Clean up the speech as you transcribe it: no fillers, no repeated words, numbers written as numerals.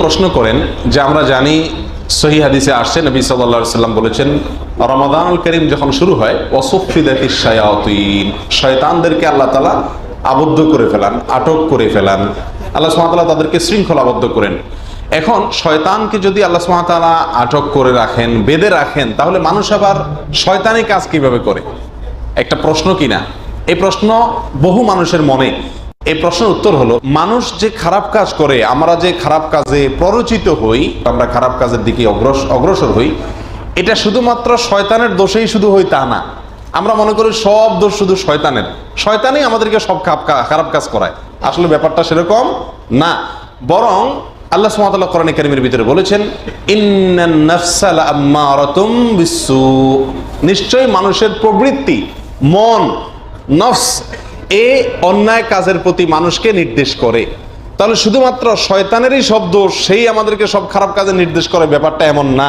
প্রশ্ন করেন যে আমরা জানি সহিহ হাদিসে আসছে নবী সাল্লাল্লাহু আলাইহি সাল্লাম বলেছেন রমাদানুল কারীম যখন শুরু হয় ওয়াসুফিদাতিশ শায়াতিন, শয়তানদেরকে আল্লাহ তাআলা আবদ্ধ করে ফেলান, আটক করে ফেলান, আল্লাহ সুবহানাহু ওয়া তাআলা তাদেরকে শৃঙ্খলাবদ্ধ করেন। এখন শয়তানকে যদি আল্লাহ সুবহানাহু ওয়া তাআলা আটক করে রাখেন, বেঁধে রাখেন, তাহলে মানুষ আবার শয়তানি কাজ কিভাবে করে? একটা প্রশ্ন কিনা? এই প্রশ্ন বহু মানুষের মনে। এই প্রশ্নের উত্তর হলো, মানুষ যে খারাপ কাজ করে, আমরা যে খারাপ কাজে প্ররোচিত হই, আমরা খারাপ কাজের দিকে অগ্রসর হই, এটা শুধুমাত্র শয়তানের দোষেই শুধু হই তা না। আমরা মনে করি সব দোষ শুধু শয়তানের, শয়তানই আমাদেরকে সব খারাপ কাজ করায়। আসলে ব্যাপারটা সেরকম না, বরং আল্লাহ সুবহানাহু ওয়া তাআলা কোরআনে কারীমের ভিতরে বলেছেন ইন্নান নাফসা লাআম্মারাতুম বিসসু, নিশ্চয়ই মানুষের প্রবৃত্তি, মন, নফস, এই অন্যায় কাজের প্রতি মানুষকে নির্দেশ করে। তাহলে শুধুমাত্র শয়তানেরই সব দোষ, সেই আমাদেরকে সব খারাপ কাজে নির্দেশ করে, ব্যাপারটা এমন না।